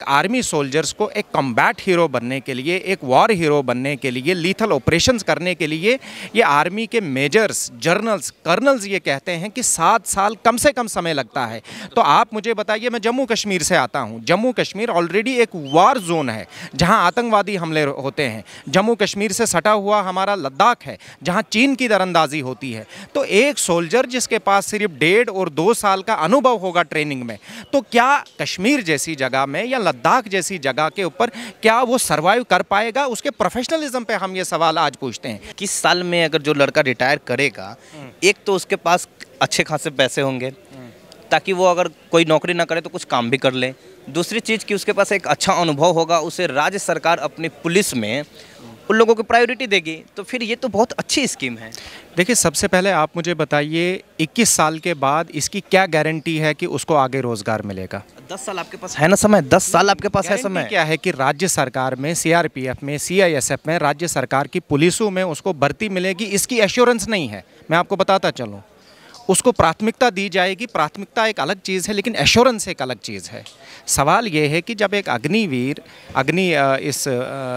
Army soldiers को एक combat hero बनने के लिए, एक वॉर हीरो बनने के लिए, लीथल ऑपरेशंस करने के लिए ये आर्मी के मेजर्स, जनरल्स, कर्नल्स ये कहते हैं कि 7 साल कम से कम समय लगता है। तो आप मुझे बताइए, मैं जम्मू कश्मीर से आता हूँ। जम्मू कश्मीर ऑलरेडी एक वार जोन है जहाँ आतंकवादी हमले होते हैं। जम्मू कश्मीर से सटा हुआ हमारा लद्दाख है जहाँ चीन की दरअंदाजी होती है। तो एक सोल्जर जिसके पास सिर्फ 1.5 और 2 साल का अनुभव होगा ट्रेनिंग में, तो क्या कश्मीर जैसी जगह में या लद्दाख जैसी जगह के ऊपर क्या वो सर्वाइव कर पाएगा? उसके प्रोफेशनलिज्म पे हम ये सवाल आज पूछते हैं। किस साल में अगर जो लड़का रिटायर करेगा, एक तो उसके पास अच्छे खासे पैसे होंगे ताकि वो अगर कोई नौकरी ना करे तो कुछ काम भी कर ले। दूसरी चीज़ कि उसके पास एक अच्छा अनुभव होगा, उसे राज्य सरकार अपनी पुलिस में उन लोगों को प्रायोरिटी देगी। तो फिर ये तो बहुत अच्छी स्कीम है। देखिए, सबसे पहले आप मुझे बताइए 21 साल के बाद इसकी क्या गारंटी है कि उसको आगे रोजगार मिलेगा? 10 साल आपके पास है ना समय, 10 साल आपके पास है समय। क्या है कि राज्य सरकार में, सीआरपीएफ में, सीआईएसएफ में, राज्य सरकार की पुलिसों में उसको भर्ती मिलेगी, इसकी एश्योरेंस नहीं है। मैं आपको बताता चलूँ, उसको प्राथमिकता दी जाएगी। प्राथमिकता एक अलग चीज़ है, लेकिन एश्योरेंस एक अलग चीज़ है। सवाल ये है कि जब एक अग्निवीर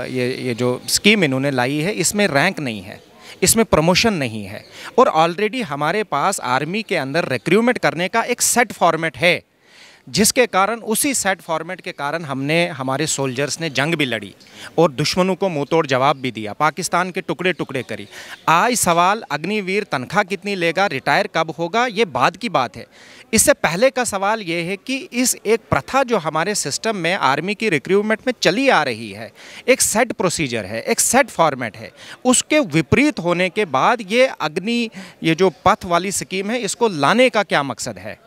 ये जो स्कीम इन्होंने लाई है, इसमें रैंक नहीं है, इसमें प्रमोशन नहीं है, और ऑलरेडी हमारे पास आर्मी के अंदर रिक्रूटमेंट करने का एक सेट फॉर्मेट है, जिसके कारण उसी सेट फॉर्मेट के कारण हमारे सोल्जर्स ने जंग भी लड़ी और दुश्मनों को मुंहतोड़ जवाब भी दिया, पाकिस्तान के टुकड़े टुकड़े करी। आज सवाल अग्निवीर तनख्वाह कितनी लेगा, रिटायर कब होगा, ये बाद की बात है। इससे पहले का सवाल ये है कि इस एक प्रथा जो हमारे सिस्टम में आर्मी की रिक्रूटमेंट में चली आ रही है, एक सेट प्रोसीजर है, एक सेट फॉर्मेट है, उसके विपरीत होने के बाद ये जो पथ वाली स्कीम है, इसको लाने का क्या मकसद है?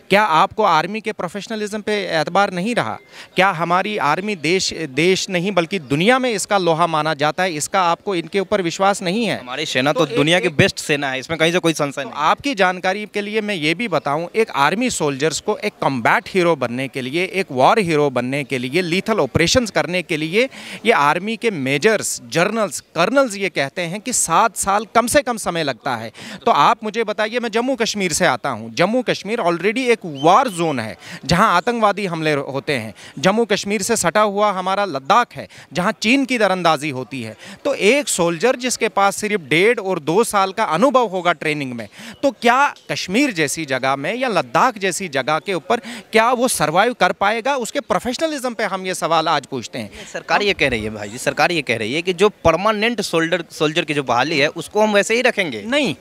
क्या आपको आर्मी के प्रोफेशनलिज्म पे एतबार नहीं रहा? क्या हमारी आर्मी देश नहीं बल्कि दुनिया में इसका लोहा माना जाता है? इसका आपको इनके ऊपर विश्वास नहीं है? हमारी सेना तो दुनिया की बेस्ट सेना है, इसमें कहीं से कोई संशय नहीं। आपकी जानकारी के लिए मैं ये भी बताऊं, एक आर्मी सोल्जर्स को एक कॉम्बैट हीरो बनने के लिए, एक वॉर हीरो बनने के लिए, लीथल ऑपरेशंस करने के लिए ये आर्मी के मेजर्स, जनरल्स, कर्नल्स ये कहते हैं कि 7 साल कम से कम समय लगता है। तो आप मुझे बताइए, मैं जम्मू कश्मीर से आता हूँ। जम्मू कश्मीर ऑलरेडी एक वार जोन है जहां आतंकवादी हमले होते हैं। जम्मू कश्मीर से सटा हुआ हमारा लद्दाख है जहां चीन की दरअंदाजी होती है। तो एक सोल्जर जिसके पास सिर्फ 1.5 और 2 साल का अनुभव होगा ट्रेनिंग में, तो क्या कश्मीर जैसी जगह में या लद्दाख जैसी जगह के ऊपर क्या वो सर्वाइव कर पाएगा? उसके प्रोफेशनलिज्म पे हम ये सवाल आज पूछते हैं। सरकार ये कह रही है भाई जी, सरकार ये कह रही है कि जो परमानेंट सोल्जर की जो बहाली है उसको हम वैसे ही रखेंगे। नहीं,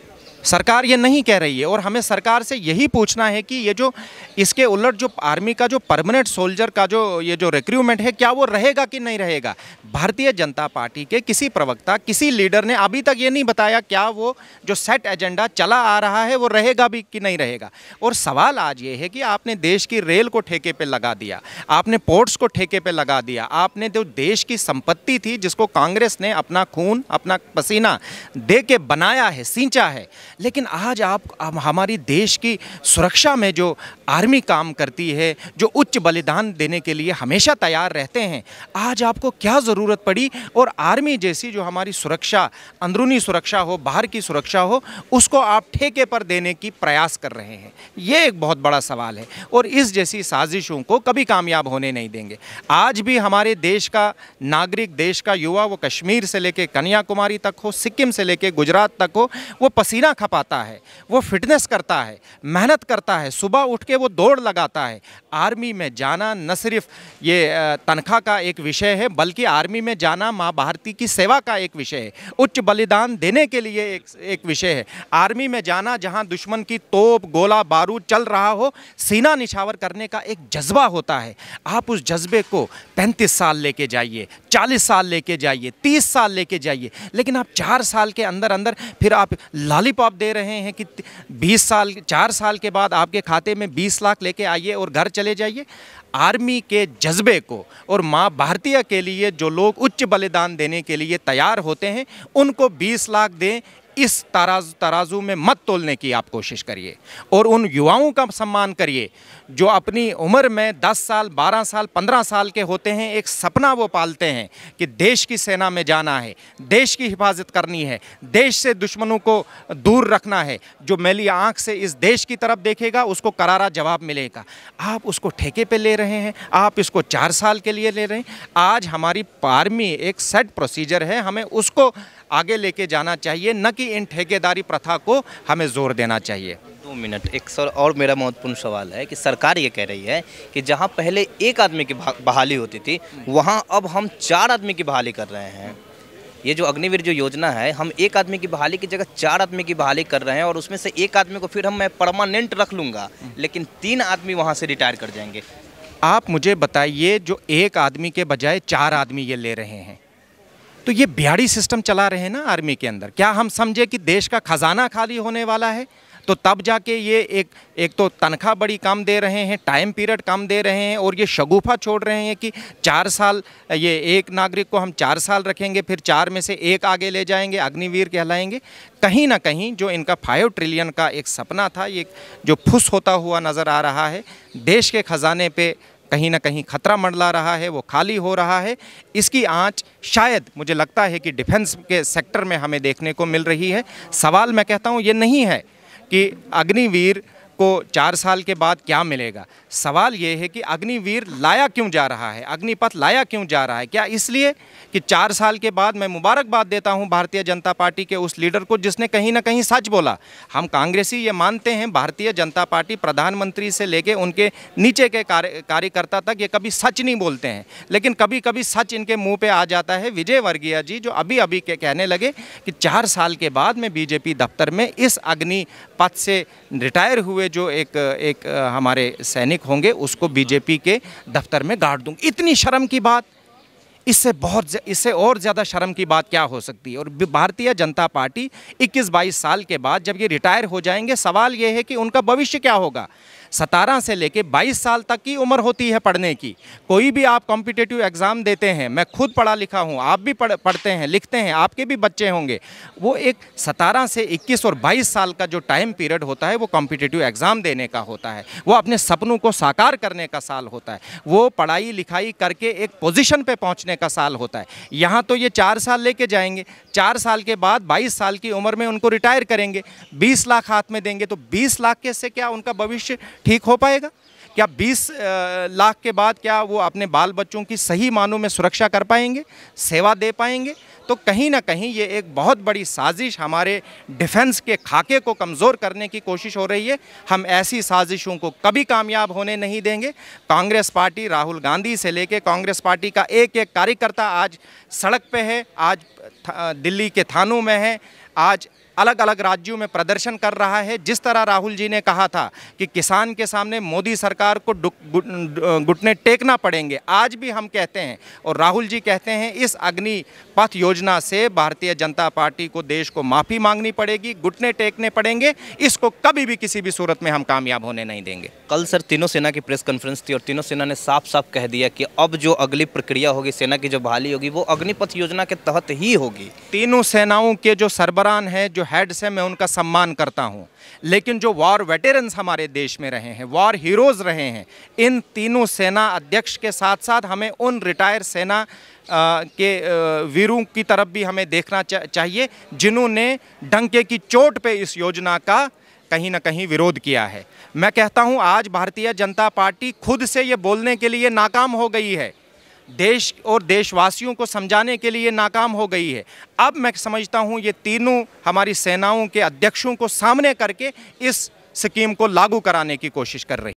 सरकार ये नहीं कह रही है, और हमें सरकार से यही पूछना है कि ये जो इसके उलट जो आर्मी का जो परमानेंट सोल्जर का ये जो रिक्रूटमेंट है, क्या वो रहेगा कि नहीं रहेगा? भारतीय जनता पार्टी के किसी प्रवक्ता, किसी लीडर ने अभी तक ये नहीं बताया क्या वो जो सेट एजेंडा चला आ रहा है वो रहेगा भी कि नहीं रहेगा। और सवाल आज ये है कि आपने देश की रेल को ठेके पे लगा दिया, आपने पोर्ट्स को ठेके पे लगा दिया, आपने जो देश की संपत्ति थी जिसको कांग्रेस ने अपना खून, अपना पसीना दे के बनाया है, सींचा है, लेकिन आज आप हमारी देश की सुरक्षा में जो आर्मी काम करती है, जो उच्च बलिदान देने के लिए हमेशा तैयार रहते हैं, आज आपको क्या ज़रूरत पड़ी? और आर्मी जैसी जो हमारी सुरक्षा, अंदरूनी सुरक्षा हो, बाहर की सुरक्षा हो, उसको आप ठेके पर देने की प्रयास कर रहे हैं। ये एक बहुत बड़ा सवाल है, और इस जैसी साजिशों को कभी कामयाब होने नहीं देंगे। आज भी हमारे देश का नागरिक, देश का युवा, वो कश्मीर से लेकर कन्याकुमारी तक हो, सिक्किम से लेकर गुजरात तक हो, वो पसीना खपाता है, वो फिटनेस करता है, मेहनत करता है, सुबह उठ के वो दौड़ लगाता है। आर्मी में जाना न सिर्फ ये तनख्वाह का एक विषय है, बल्कि आर्मी में जाना माँ भारती की सेवा का एक विषय है, उच्च बलिदान देने के लिए एक विषय है। आर्मी में जाना जहाँ दुश्मन की तोप, गोला बारूद चल रहा हो, सीना निछावर करने का एक जज्बा होता है। आप उस जज्बे को 35 साल लेके जाइए, 40 साल लेके जाइए, 30 साल लेके जाइए, लेकिन आप 4 साल के अंदर अंदर फिर आप लॉलीपॉप दे रहे हैं कि 4 साल के बाद आपके खाते में 20 लाख लेके आइए और घर चले जाइए। आर्मी के जज्बे को और माँ भारतीय के लिए जो लोग उच्च बलिदान देने के लिए तैयार होते हैं, उनको 20 लाख दें, इस तराजू में मत तोलने की आप कोशिश करिए और उन युवाओं का सम्मान करिए जो अपनी उम्र में 10 साल, 12 साल, 15 साल के होते हैं। एक सपना वो पालते हैं कि देश की सेना में जाना है, देश की हिफाजत करनी है, देश से दुश्मनों को दूर रखना है। जो मैली आंख से इस देश की तरफ देखेगा उसको करारा जवाब मिलेगा। आप उसको ठेके पे ले रहे हैं, आप इसको 4 साल के लिए ले रहे हैं। आज हमारी आर्मी एक सेट प्रोसीजर है, हमें उसको आगे लेके जाना चाहिए, न कि इन ठेकेदारी प्रथा को हमें जोर देना चाहिए। 2 मिनट। एक सर और मेरा महत्वपूर्ण सवाल है कि सरकार ये कह रही है कि जहां पहले 1 आदमी की बहाली होती थी वहां अब हम 4 आदमी की बहाली कर रहे हैं। ये जो अग्निवीर जो योजना है, हम 1 आदमी की बहाली की जगह 4 आदमी की बहाली कर रहे हैं और उसमें से 1 आदमी को फिर मैं परमानेंट रख लूँगा, लेकिन 3 आदमी वहाँ से रिटायर कर जाएंगे। आप मुझे बताइए, जो 1 आदमी के बजाय 4 आदमी ये ले रहे हैं, तो ये बिहाड़ी सिस्टम चला रहे हैं ना आर्मी के अंदर। क्या हम समझे कि देश का खजाना खाली होने वाला है तो तब जाके ये एक तो तनख्वाह बड़ी कम दे रहे हैं, टाइम पीरियड कम दे रहे हैं और ये शगुफा छोड़ रहे हैं कि 4 साल, ये एक नागरिक को हम 4 साल रखेंगे, फिर 4 में से 1 आगे ले जाएंगे, अग्निवीर कहलाएंगे। कहीं ना कहीं जो इनका 5 ट्रिलियन का एक सपना था, ये जो फुस होता हुआ नज़र आ रहा है। देश के खजाने पे कहीं ना कहीं खतरा मंडला रहा है, वो खाली हो रहा है। इसकी आंच शायद मुझे लगता है कि डिफेंस के सेक्टर में हमें देखने को मिल रही है। सवाल मैं कहता हूँ ये नहीं है कि अग्निवीर को 4 साल के बाद क्या मिलेगा। सवाल ये है कि अग्निवीर लाया क्यों जा रहा है, अग्निपथ लाया क्यों जा रहा है। क्या इसलिए कि 4 साल के बाद, मैं मुबारकबाद देता हूं भारतीय जनता पार्टी के उस लीडर को जिसने कहीं ना कहीं सच बोला। हम कांग्रेसी ये मानते हैं भारतीय जनता पार्टी प्रधानमंत्री से लेके उनके नीचे के कार्यकर्ता तक ये कभी सच नहीं बोलते हैं, लेकिन कभी कभी सच इनके मुंह पे आ जाता है। विजय वर्गीय जी जो अभी अभी कहने लगे कि 4 साल के बाद मैं बीजेपी दफ्तर में इस अग्निपथ से रिटायर हुए जो एक हमारे सैनिक होंगे उसको बीजेपी के दफ्तर में गाड़ दूंगा। इतनी शर्म की बात, इससे और ज़्यादा शर्म की बात क्या हो सकती है। और भारतीय जनता पार्टी 21-22 साल के बाद जब ये रिटायर हो जाएंगे, सवाल ये है कि उनका भविष्य क्या होगा। 17 से लेके 22 साल तक की उम्र होती है पढ़ने की। कोई भी आप कॉम्पिटिटिव एग्ज़ाम देते हैं, मैं खुद पढ़ा लिखा हूँ, आप भी पढ़ते हैं, लिखते हैं, आपके भी बच्चे होंगे। वो एक 17 से 21 और 22 साल का जो टाइम पीरियड होता है वो कॉम्पिटिटिव एग्ज़ाम देने का होता है, वो अपने सपनों को साकार करने का साल होता है, वो पढ़ाई लिखाई करके एक पोजीशन पे पहुंचने का साल होता है। यहाँ तो ये 4 साल लेके जाएंगे, 4 साल के बाद 22 साल की उम्र में उनको रिटायर करेंगे, 20 लाख हाथ में देंगे, तो 20 लाख के से क्या उनका भविष्य ठीक हो पाएगा? क्या 20 लाख के बाद क्या वो अपने बाल बच्चों की सही मानों में सुरक्षा कर पाएंगे, सेवा दे पाएंगे? तो कहीं ना कहीं ये एक बहुत बड़ी साजिश हमारे डिफेंस के खाके को कमज़ोर करने की कोशिश हो रही है। हम ऐसी साजिशों को कभी कामयाब होने नहीं देंगे। कांग्रेस पार्टी, राहुल गांधी से लेके कांग्रेस पार्टी का एक एक कार्यकर्ता आज सड़क पे है, आज दिल्ली के थानों में है, आज अलग अलग राज्यों में प्रदर्शन कर रहा है। जिस तरह राहुल जी ने कहा था कि किसान के सामने मोदी सरकार को घुटने टेकना पड़ेंगे, आज भी हम कहते हैं और राहुल जी कहते हैं इस अग्निपथ योजना से भारतीय जनता पार्टी को, देश को माफ़ी मांगनी पड़ेगी, घुटने टेकने पड़ेंगे। इसको कभी भी किसी भी सूरत में हम कामयाब होने नहीं देंगे। कल सर तीनों सेना की प्रेस कॉन्फ्रेंस थी और तीनों सेना ने साफ साफ कह दिया कि अब जो अगली प्रक्रिया होगी, सेना की जो बहाली होगी, वो अग्निपथ योजना के तहत ही होगी। तीनों सेनाओं के जो सरबराह हैं, जो हेड्स हैं, मैं उनका सम्मान करता हूं, लेकिन जो वॉर वेटरन्स हमारे देश में रहे हैं, वॉर हीरोज़ रहे हैं, इन तीनों सेना अध्यक्ष के साथ साथ हमें उन रिटायर सेना के वीरों की तरफ भी हमें देखना चाहिए जिन्होंने डंके की चोट पे इस योजना का कहीं ना कहीं विरोध किया है। मैं कहता हूं आज भारतीय जनता पार्टी खुद से ये बोलने के लिए नाकाम हो गई है, देश और देशवासियों को समझाने के लिए नाकाम हो गई है। अब मैं समझता हूं ये तीनों हमारी सेनाओं के अध्यक्षों को सामने करके इस स्कीम को लागू कराने की कोशिश कर रही है।